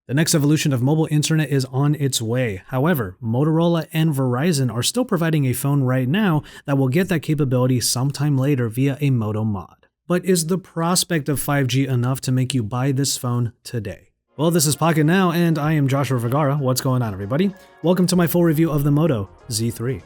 The next evolution of mobile internet is on its way. However, Motorola and Verizon are still providing a phone right now that will get that capability sometime later via a Moto Mod. But is the prospect of 5G enough to make you buy this phone today? Well, this is Pocketnow, and I am Joshua Vergara. What's going on, everybody? Welcome to my full review of the Moto Z3.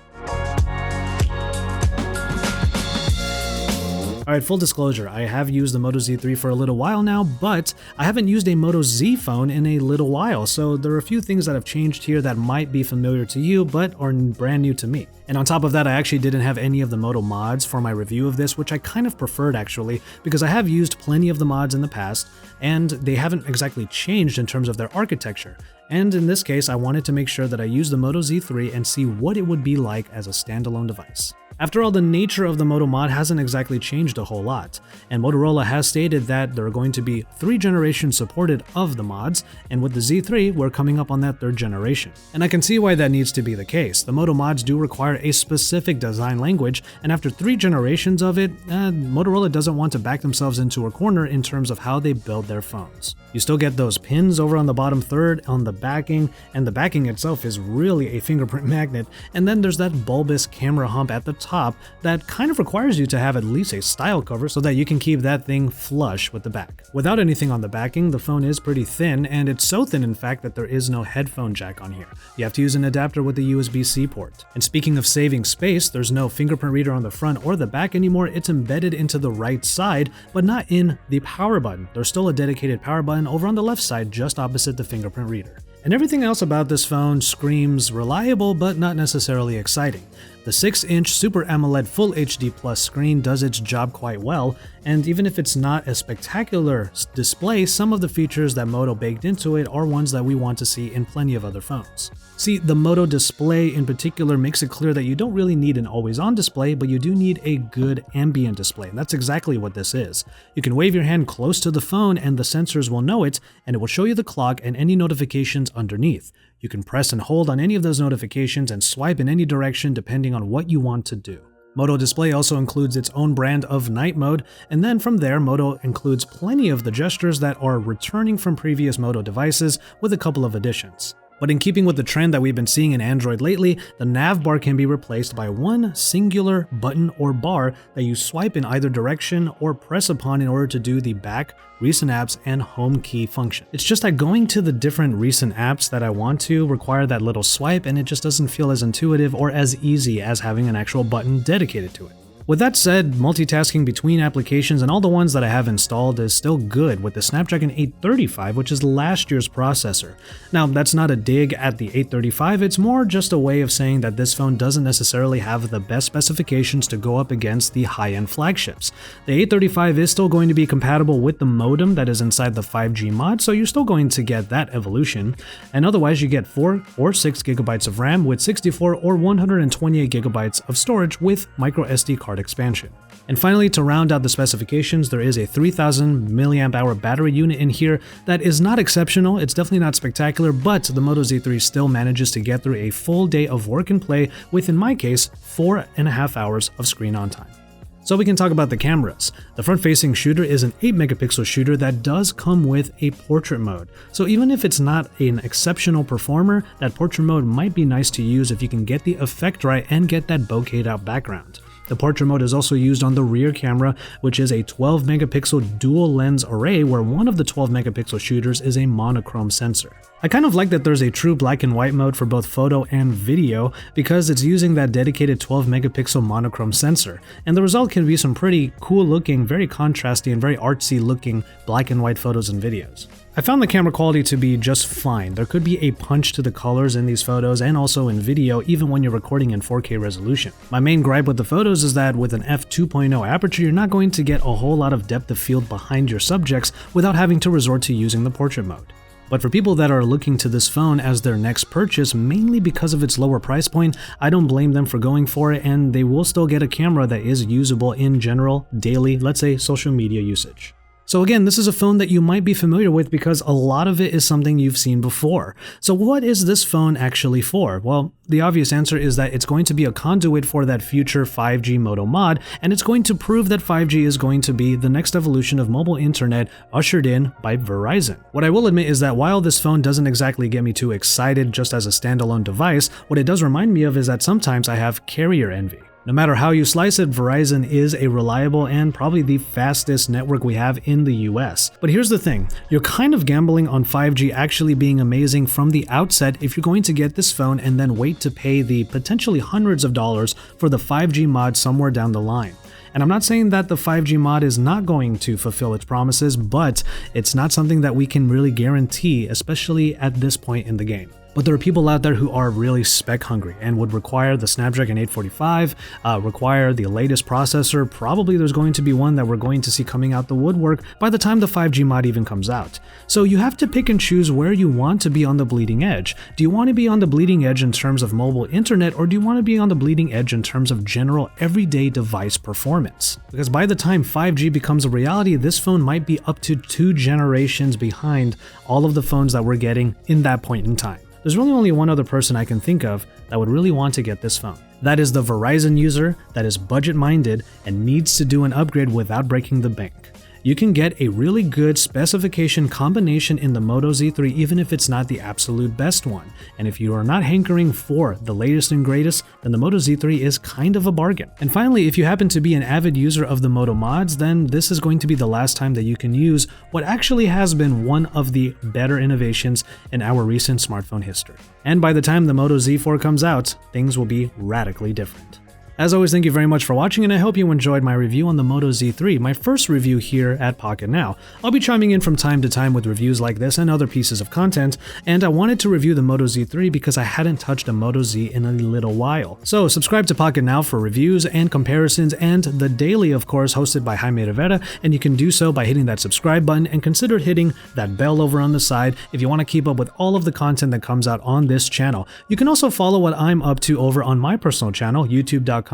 Alright, full disclosure, I have used the Moto Z3 for a little while now, but I haven't used a Moto Z phone in a little while, so there are a few things that have changed here that might be familiar to you, but are brand new to me. And on top of that, I actually didn't have any of the Moto mods for my review of this, which I kind of preferred actually, because I have used plenty of the mods in the past, and they haven't exactly changed in terms of their architecture. And in this case, I wanted to make sure that I use the Moto Z3 and see what it would be like as a standalone device. After all, the nature of the Moto Mod hasn't exactly changed a whole lot, and Motorola has stated that there are going to be 3 generations supported of the mods, and with the Z3, we're coming up on that 3rd generation. And I can see why that needs to be the case. The Moto mods do require a specific design language, and after 3 generations of it, Motorola doesn't want to back themselves into a corner in terms of how they build their phones. You still get those pins over on the bottom third on the backing, and the backing itself is really a fingerprint magnet, and then there's that bulbous camera hump at the top that kind of requires you to have at least a style cover so that you can keep that thing flush with the back. Without anything on the backing, the phone is pretty thin, and it's so thin in fact that there is no headphone jack on here. You have to use an adapter with a USB-C port. And speaking of saving space, there's no fingerprint reader on the front or the back anymore. It's embedded into the right side, but not in the power button. There's still a dedicated power button over on the left side just opposite the fingerprint reader. And everything else about this phone screams reliable, but not necessarily exciting. The 6-inch Super AMOLED Full HD Plus screen does its job quite well, and even if it's not a spectacular display, some of the features that Moto baked into it are ones that we want to see in plenty of other phones. See, the Moto display in particular makes it clear that you don't really need an always-on display, but you do need a good ambient display, and that's exactly what this is. You can wave your hand close to the phone and the sensors will know it, and it will show you the clock and any notifications underneath. You can press and hold on any of those notifications and swipe in any direction depending on what you want to do. Moto Display also includes its own brand of night mode, and then from there, Moto includes plenty of the gestures that are returning from previous Moto devices with a couple of additions. But in keeping with the trend that we've been seeing in Android lately, the nav bar can be replaced by one singular button or bar that you swipe in either direction or press upon in order to do the back, recent apps, and home key function. It's just that going to the different recent apps that I want to require that little swipe, and it just doesn't feel as intuitive or as easy as having an actual button dedicated to it. With that said, multitasking between applications and all the ones that I have installed is still good with the Snapdragon 835, which is last year's processor. Now, that's not a dig at the 835, it's more just a way of saying that this phone doesn't necessarily have the best specifications to go up against the high-end flagships. The 835 is still going to be compatible with the modem that is inside the 5G mod, so you're still going to get that evolution, and otherwise you get 4 or 6 gigabytes of RAM with 64 or 128 gigabytes of storage with microSD card expansion. And finally, to round out the specifications, there is a 3000 mAh battery unit in here that is not exceptional, it's definitely not spectacular, but the Moto Z3 still manages to get through a full day of work and play with, in my case, 4.5 hours of screen on time. So we can talk about the cameras. The front-facing shooter is an 8-megapixel shooter that does come with a portrait mode. So even if it's not an exceptional performer, that portrait mode might be nice to use if you can get the effect right and get that bokeh'd out background. The portrait mode is also used on the rear camera, which is a 12-megapixel dual lens array where one of the 12-megapixel shooters is a monochrome sensor. I kind of like that there's a true black and white mode for both photo and video because it's using that dedicated 12-megapixel monochrome sensor, and the result can be some pretty cool looking, very contrasty and very artsy looking black and white photos and videos. I found the camera quality to be just fine. There could be a punch to the colors in these photos and also in video even when you're recording in 4K resolution. My main gripe with the photos is that with an f2.0 aperture, you're not going to get a whole lot of depth of field behind your subjects without having to resort to using the portrait mode. But for people that are looking to this phone as their next purchase, mainly because of its lower price point, I don't blame them for going for it, and they will still get a camera that is usable in general, daily, let's say social media usage. So again, this is a phone that you might be familiar with because a lot of it is something you've seen before. So what is this phone actually for? Well, the obvious answer is that it's going to be a conduit for that future 5G Moto Mod, and it's going to prove that 5G is going to be the next evolution of mobile internet ushered in by Verizon. What I will admit is that while this phone doesn't exactly get me too excited just as a standalone device, what it does remind me of is that sometimes I have carrier envy. No matter how you slice it, Verizon is a reliable and probably the fastest network we have in the US. But here's the thing, you're kind of gambling on 5G actually being amazing from the outset if you're going to get this phone and then wait to pay the potentially hundreds of dollars for the 5G mod somewhere down the line. And I'm not saying that the 5G mod is not going to fulfill its promises, but it's not something that we can really guarantee, especially at this point in the game. But there are people out there who are really spec hungry and would require the Snapdragon 845, require the latest processor. Probably there's going to be one that we're going to see coming out the woodwork by the time the 5G mod even comes out. So you have to pick and choose where you want to be on the bleeding edge. Do you want to be on the bleeding edge in terms of mobile internet, or do you want to be on the bleeding edge in terms of general everyday device performance? Because by the time 5G becomes a reality, this phone might be up to 2 generations behind all of the phones that we're getting in that point in time. There's really only one other person I can think of that would really want to get this phone. That is the Verizon user that is budget-minded and needs to do an upgrade without breaking the bank. You can get a really good specification combination in the Moto Z3 even if it's not the absolute best one. And if you are not hankering for the latest and greatest, then the Moto Z3 is kind of a bargain. And finally, if you happen to be an avid user of the Moto Mods, then this is going to be the last time that you can use what actually has been one of the better innovations in our recent smartphone history. And by the time the Moto Z4 comes out, things will be radically different. As always, thank you very much for watching, and I hope you enjoyed my review on the Moto Z3, my first review here at Pocketnow. I'll be chiming in from time to time with reviews like this and other pieces of content, and I wanted to review the Moto Z3 because I hadn't touched a Moto Z in a little while. So subscribe to Pocketnow for reviews and comparisons, and the daily, of course, hosted by Jaime Rivera, and you can do so by hitting that subscribe button and consider hitting that bell over on the side if you want to keep up with all of the content that comes out on this channel. You can also follow what I'm up to over on my personal channel, youtube.com/Joshua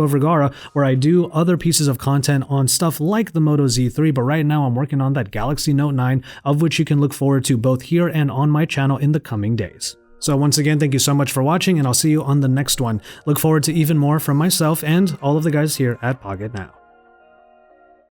Vergara, where I do other pieces of content on stuff like the Moto Z3, but right now I'm working on that Galaxy Note 9, of which you can look forward to both here and on my channel in the coming days. So once again, thank you so much for watching, and I'll see you on the next one. Look forward to even more from myself and all of the guys here at Pocketnow.